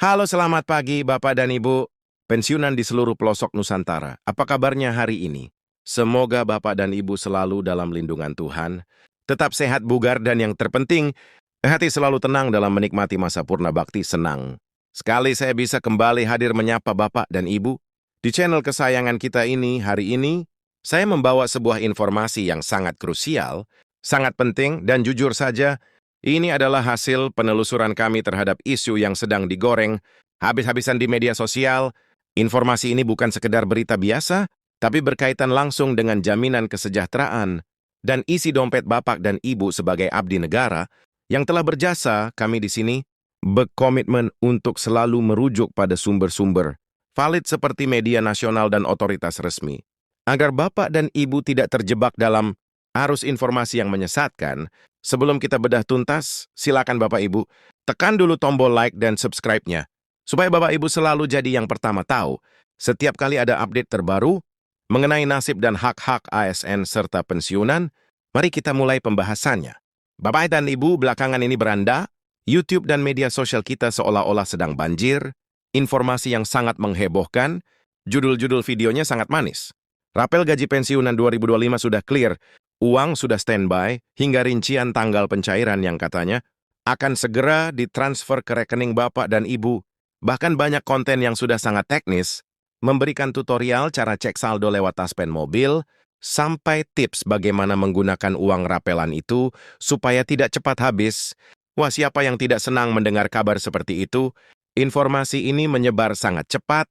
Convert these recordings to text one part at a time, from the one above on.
Halo, selamat pagi Bapak dan Ibu, pensiunan di seluruh pelosok Nusantara. Apa kabarnya hari ini? Semoga Bapak dan Ibu selalu dalam lindungan Tuhan, tetap sehat, bugar, dan yang terpenting, hati selalu tenang dalam menikmati masa purna bakti senang. Sekali saya bisa kembali hadir menyapa Bapak dan Ibu di channel kesayangan kita ini hari ini, saya membawa sebuah informasi yang sangat krusial, sangat penting, dan jujur saja, ini adalah hasil penelusuran kami terhadap isu yang sedang digoreng habis-habisan di media sosial. Informasi ini bukan sekedar berita biasa, tapi berkaitan langsung dengan jaminan kesejahteraan dan isi dompet Bapak dan Ibu sebagai abdi negara yang telah berjasa. Kami di sini berkomitmen untuk selalu merujuk pada sumber-sumber valid seperti media nasional dan otoritas resmi, agar Bapak dan Ibu tidak terjebak dalam arus informasi yang menyesatkan. Sebelum kita bedah tuntas, silakan Bapak Ibu, tekan dulu tombol like dan subscribe-nya, supaya Bapak Ibu selalu jadi yang pertama tahu setiap kali ada update terbaru mengenai nasib dan hak-hak ASN serta pensiunan. Mari kita mulai pembahasannya. Bapak dan Ibu, belakangan ini beranda, YouTube dan media sosial kita seolah-olah sedang banjir, informasi yang sangat menghebohkan, judul-judul videonya sangat manis. Rapel gaji pensiunan 2025 sudah clear, uang sudah standby, hingga rincian tanggal pencairan yang katanya akan segera ditransfer ke rekening Bapak dan Ibu. Bahkan banyak konten yang sudah sangat teknis, memberikan tutorial cara cek saldo lewat taspen mobil, sampai tips bagaimana menggunakan uang rapelan itu supaya tidak cepat habis. Wah, siapa yang tidak senang mendengar kabar seperti itu? Informasi ini menyebar sangat cepat,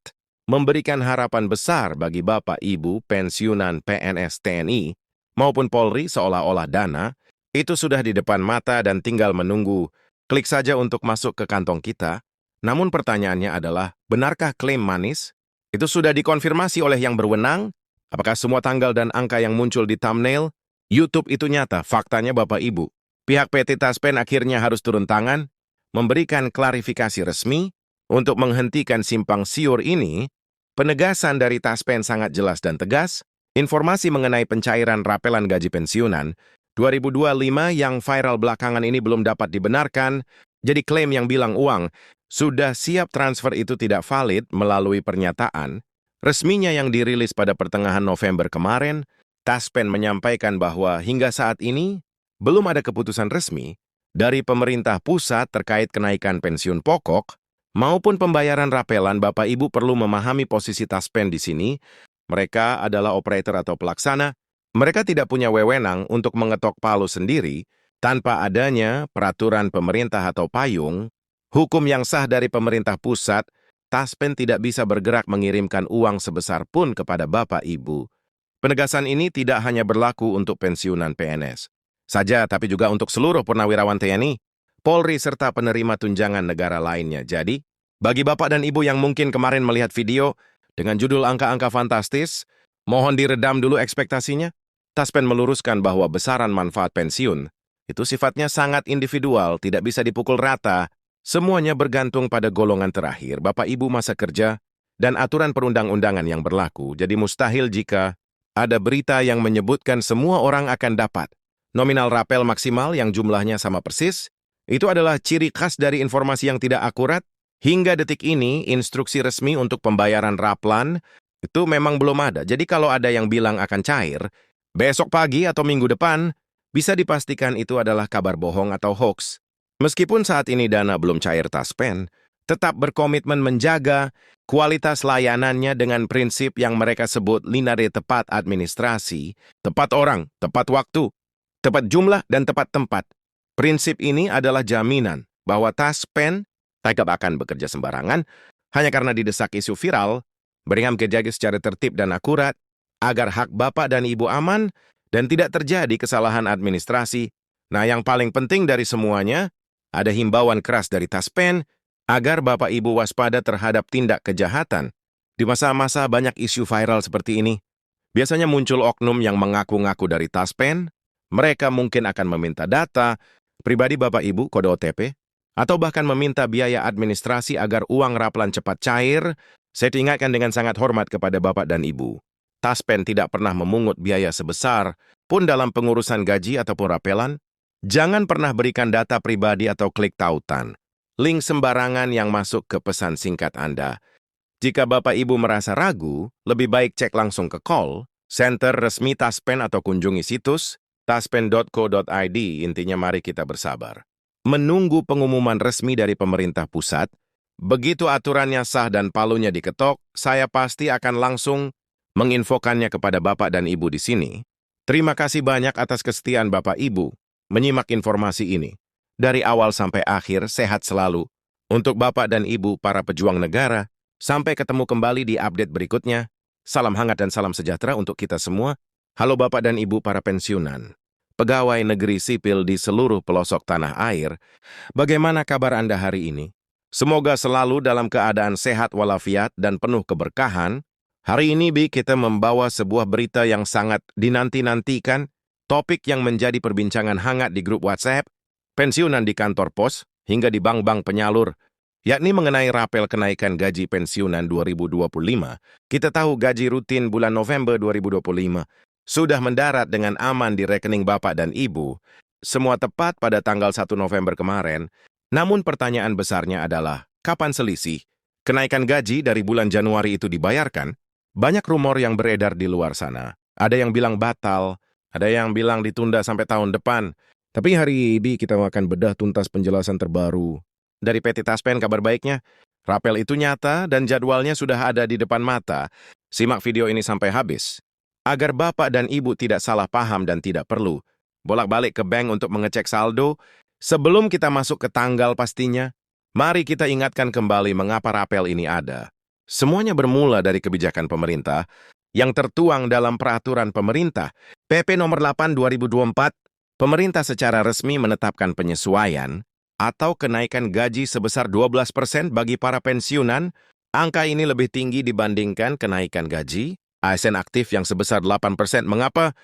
memberikan harapan besar bagi Bapak Ibu pensiunan PNS TNI maupun Polri, seolah-olah dana itu sudah di depan mata dan tinggal menunggu. Klik saja untuk masuk ke kantong kita. Namun pertanyaannya adalah, benarkah klaim manis? Itu sudah dikonfirmasi oleh yang berwenang? Apakah semua tanggal dan angka yang muncul di thumbnail YouTube itu nyata? Faktanya Bapak Ibu, pihak PT Taspen akhirnya harus turun tangan, memberikan klarifikasi resmi untuk menghentikan simpang siur ini. Penegasan dari Taspen sangat jelas dan tegas. Informasi mengenai pencairan rapelan gaji pensiunan 2025 yang viral belakangan ini belum dapat dibenarkan, jadi klaim yang bilang uang sudah siap transfer itu tidak valid. Melalui pernyataan resminya yang dirilis pada pertengahan November kemarin, Taspen menyampaikan bahwa hingga saat ini belum ada keputusan resmi dari pemerintah pusat terkait kenaikan pensiun pokok maupun pembayaran rapelan. Bapak Ibu perlu memahami posisi Taspen di sini. Mereka adalah operator atau pelaksana. Mereka tidak punya wewenang untuk mengetok palu sendiri tanpa adanya peraturan pemerintah atau payung hukum yang sah dari pemerintah pusat. Taspen tidak bisa bergerak mengirimkan uang sebesar pun kepada Bapak Ibu. Penegasan ini tidak hanya berlaku untuk pensiunan PNS saja, tapi juga untuk seluruh purnawirawan TNI, Polri, serta penerima tunjangan negara lainnya. Jadi, bagi Bapak dan Ibu yang mungkin kemarin melihat video dengan judul angka-angka fantastis, mohon diredam dulu ekspektasinya. Taspen meluruskan bahwa besaran manfaat pensiun itu sifatnya sangat individual, tidak bisa dipukul rata. Semuanya bergantung pada golongan terakhir, Bapak Ibu, masa kerja, dan aturan perundang-undangan yang berlaku. Jadi mustahil jika ada berita yang menyebutkan semua orang akan dapat nominal rapel maksimal yang jumlahnya sama persis. Itu adalah ciri khas dari informasi yang tidak akurat. Hingga detik ini, instruksi resmi untuk pembayaran raplan itu memang belum ada. Jadi kalau ada yang bilang akan cair besok pagi atau minggu depan, bisa dipastikan itu adalah kabar bohong atau hoax. Meskipun saat ini dana belum cair, Taspen tetap berkomitmen menjaga kualitas layanannya dengan prinsip yang mereka sebut linear, tepat administrasi, tepat orang, tepat waktu, tepat jumlah, dan tepat tempat. Prinsip ini adalah jaminan bahwa Taspen tidak akan bekerja sembarangan hanya karena didesak isu viral. Brigham kerja secara tertib dan akurat agar hak Bapak dan Ibu aman dan tidak terjadi kesalahan administrasi. Nah, yang paling penting dari semuanya, ada himbauan keras dari Taspen agar Bapak Ibu waspada terhadap tindak kejahatan. Di masa-masa banyak isu viral seperti ini, biasanya muncul oknum yang mengaku-ngaku dari Taspen. Mereka mungkin akan meminta data pribadi Bapak Ibu, kode OTP, atau bahkan meminta biaya administrasi agar uang raplan cepat cair. Saya ingatkan dengan sangat hormat kepada Bapak dan Ibu, Taspen tidak pernah memungut biaya sebesar pun dalam pengurusan gaji ataupun rapelan. Jangan pernah berikan data pribadi atau klik tautan. link sembarangan yang masuk ke pesan singkat Anda. Jika Bapak Ibu merasa ragu, lebih baik cek langsung ke call, center resmi Taspen atau kunjungi situs taspen.co.id. Intinya mari kita bersabar. Menunggu pengumuman resmi dari pemerintah pusat, begitu aturannya sah dan palunya diketok, saya pasti akan langsung menginfokannya kepada Bapak dan Ibu di sini. Terima kasih banyak atas kesetiaan Bapak Ibu menyimak informasi ini. Dari awal sampai akhir, sehat selalu. Untuk Bapak dan Ibu para pejuang negara, sampai ketemu kembali di update berikutnya. Salam hangat dan salam sejahtera untuk kita semua. Halo Bapak dan Ibu para pensiunan, pegawai negeri sipil di seluruh pelosok tanah air. Bagaimana kabar Anda hari ini? Semoga selalu dalam keadaan sehat walafiat dan penuh keberkahan. Hari ini kita membawa sebuah berita yang sangat dinanti-nantikan, topik yang menjadi perbincangan hangat di grup WhatsApp, pensiunan di kantor pos, hingga di bank-bank penyalur, yakni mengenai rapel kenaikan gaji pensiunan 2025. Kita tahu gaji rutin bulan November 2025 sudah mendarat dengan aman di rekening Bapak dan Ibu, semua tepat pada tanggal 1 November kemarin. Namun pertanyaan besarnya adalah, kapan selisih kenaikan gaji dari bulan Januari itu dibayarkan? Banyak rumor yang beredar di luar sana. Ada yang bilang batal, ada yang bilang ditunda sampai tahun depan. Tapi hari ini kita akan bedah tuntas penjelasan terbaru. Dari PT Taspen kabar baiknya, rapel itu nyata dan jadwalnya sudah ada di depan mata. Simak video ini sampai habis. Agar Bapak dan Ibu tidak salah paham dan tidak perlu bolak-balik ke bank untuk mengecek saldo, sebelum kita masuk ke tanggal pastinya, mari kita ingatkan kembali mengapa rapel ini ada. Semuanya bermula dari kebijakan pemerintah yang tertuang dalam peraturan pemerintah PP nomor 8 2024. Pemerintah secara resmi menetapkan penyesuaian atau kenaikan gaji sebesar 12% bagi para pensiunan. Angka ini lebih tinggi dibandingkan kenaikan gaji ASN aktif yang sebesar 8%. Mengapa?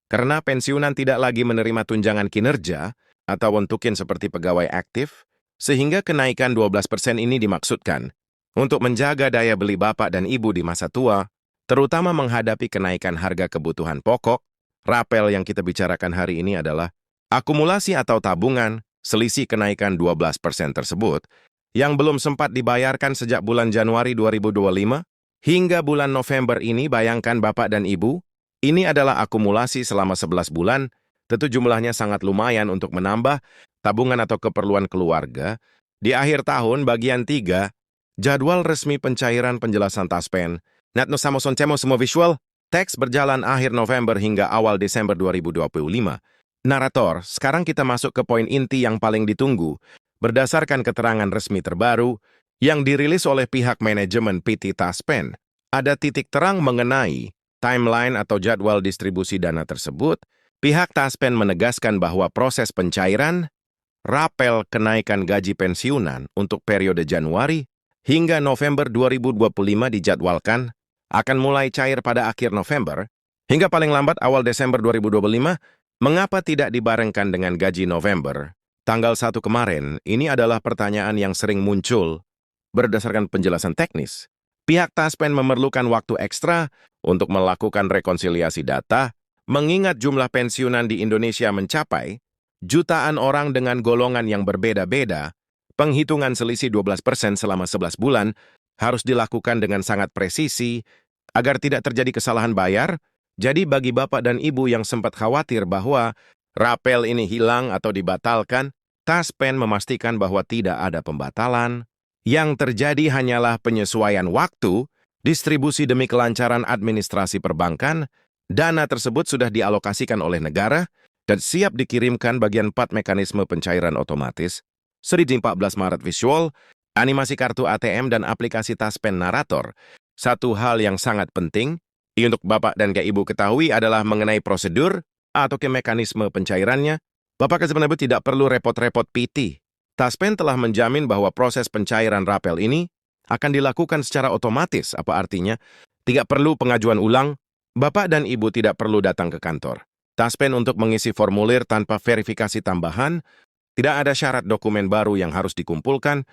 Karena pensiunan tidak lagi menerima tunjangan kinerja atau untukin seperti pegawai aktif, sehingga kenaikan 12% ini dimaksudkan untuk menjaga daya beli Bapak dan Ibu di masa tua, terutama menghadapi kenaikan harga kebutuhan pokok. Rapel yang kita bicarakan hari ini adalah akumulasi atau tabungan selisih kenaikan 12% tersebut yang belum sempat dibayarkan sejak bulan Januari 2025 hingga bulan November ini. Bayangkan Bapak dan Ibu, ini adalah akumulasi selama 11 bulan, tentu jumlahnya sangat lumayan untuk menambah tabungan atau keperluan keluarga. Di akhir tahun bagian 3, jadwal resmi pencairan penjelasan Taspen. Natno Samoson Temo semua visual, teks berjalan akhir November hingga awal Desember 2025. Narator, sekarang kita masuk ke poin inti yang paling ditunggu. Berdasarkan keterangan resmi terbaru yang dirilis oleh pihak manajemen PT Taspen, ada titik terang mengenai timeline atau jadwal distribusi dana tersebut. Pihak Taspen menegaskan bahwa proses pencairan rapel kenaikan gaji pensiunan untuk periode Januari hingga November 2025 dijadwalkan akan mulai cair pada akhir November hingga paling lambat awal Desember 2025. Mengapa tidak dibarengkan dengan gaji November tanggal 1 kemarin? Ini adalah pertanyaan yang sering muncul. Berdasarkan penjelasan teknis, pihak Taspen memerlukan waktu ekstra untuk melakukan rekonsiliasi data, mengingat jumlah pensiunan di Indonesia mencapai jutaan orang dengan golongan yang berbeda-beda. Penghitungan selisih 12% selama 11 bulan harus dilakukan dengan sangat presisi agar tidak terjadi kesalahan bayar. Jadi bagi Bapak dan Ibu yang sempat khawatir bahwa rapel ini hilang atau dibatalkan, Taspen memastikan bahwa tidak ada pembatalan. Yang terjadi hanyalah penyesuaian waktu, distribusi demi kelancaran administrasi perbankan. Dana tersebut sudah dialokasikan oleh negara dan siap dikirimkan bagian 4 mekanisme pencairan otomatis. 14 Maret visual, animasi kartu ATM dan aplikasi Taspen Narator. Satu hal yang sangat penting untuk Bapak dan Ibu ketahui adalah mengenai prosedur atau ke mekanisme pencairannya. Bapak sebenarnya tidak perlu repot-repot PT. Taspen telah menjamin bahwa proses pencairan rapel ini akan dilakukan secara otomatis. Apa artinya? Tidak perlu pengajuan ulang. Bapak dan Ibu tidak perlu datang ke kantor Taspen untuk mengisi formulir tanpa verifikasi tambahan. Tidak ada syarat dokumen baru yang harus dikumpulkan.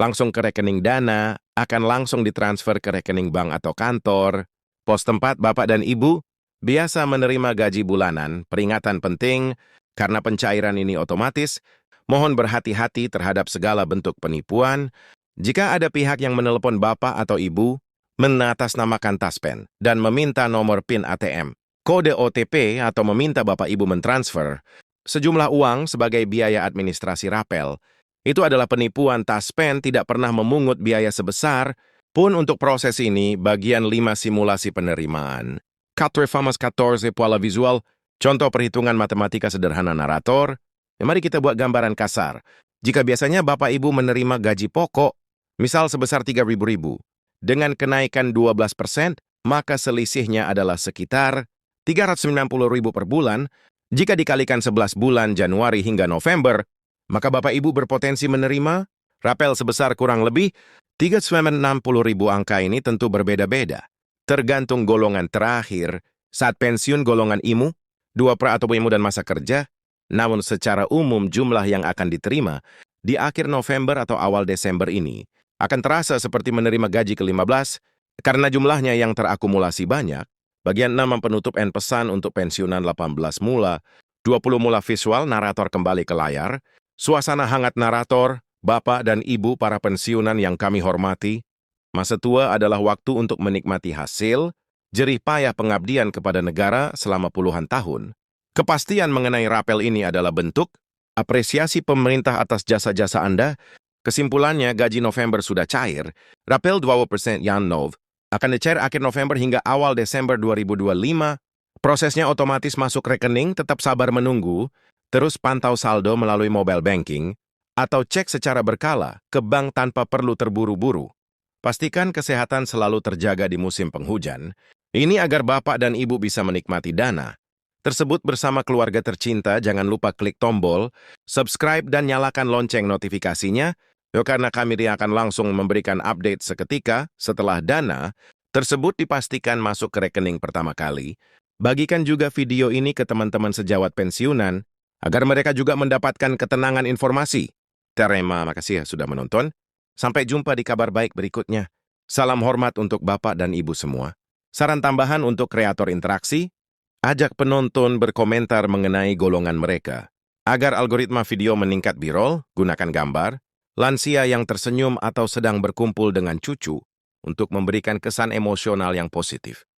Langsung ke rekening dana, akan langsung ditransfer ke rekening bank atau kantor. Pos tempat Bapak dan Ibu biasa menerima gaji bulanan. Peringatan penting, karena pencairan ini otomatis, Mohon berhati-hati terhadap segala bentuk penipuan. Jika ada pihak yang menelepon Bapak atau Ibu, mengatasnamakan Taspen, dan meminta nomor PIN ATM, kode OTP atau meminta Bapak Ibu mentransfer sejumlah uang sebagai biaya administrasi rapel, itu adalah penipuan. Taspen tidak pernah memungut biaya sebesar pun untuk proses ini. Bagian 5 simulasi penerimaan. 4 famas 14 pola visual, contoh perhitungan matematika sederhana narator. Mari kita buat gambaran kasar. Jika biasanya Bapak Ibu menerima gaji pokok, misal sebesar Rp3.000, dengan kenaikan 12%, maka selisihnya adalah sekitar Rp390.000 per bulan. Jika dikalikan 11 bulan Januari hingga November, maka Bapak Ibu berpotensi menerima rapel sebesar kurang lebih Rp360.000. Angka ini tentu berbeda-beda, tergantung golongan terakhir saat pensiun golongan IMU, 2 pra atau IMU dan masa kerja. Namun secara umum jumlah yang akan diterima di akhir November atau awal Desember ini akan terasa seperti menerima gaji ke-15 karena jumlahnya yang terakumulasi banyak. Bagian 6 penutup N pesan untuk pensiunan 18 mula, 20 mula visual narator kembali ke layar, suasana hangat narator, Bapak dan Ibu para pensiunan yang kami hormati. Masa tua adalah waktu untuk menikmati hasil, jerih payah pengabdian kepada negara selama puluhan tahun. Kepastian mengenai rapel ini adalah bentuk apresiasi pemerintah atas jasa-jasa Anda. Kesimpulannya, gaji November sudah cair. Rapel 20% yang nov akan dicair akhir November hingga awal Desember 2025. Prosesnya otomatis masuk rekening, tetap sabar menunggu, terus pantau saldo melalui mobile banking, atau cek secara berkala ke bank tanpa perlu terburu-buru. Pastikan kesehatan selalu terjaga di musim penghujan. Ini agar Bapak dan Ibu bisa menikmati dana tersebut bersama keluarga tercinta. Jangan lupa klik tombol subscribe dan nyalakan lonceng notifikasinya, karena kami akan langsung memberikan update seketika setelah dana tersebut dipastikan masuk ke rekening pertama kali. Bagikan juga video ini ke teman-teman sejawat pensiunan, agar mereka juga mendapatkan ketenangan informasi. Terima kasih sudah menonton. Sampai jumpa di kabar baik berikutnya. Salam hormat untuk Bapak dan Ibu semua. Saran tambahan untuk kreator interaksi, ajak penonton berkomentar mengenai golongan mereka. Agar algoritma video meningkat viral, gunakan gambar lansia yang tersenyum atau sedang berkumpul dengan cucu untuk memberikan kesan emosional yang positif.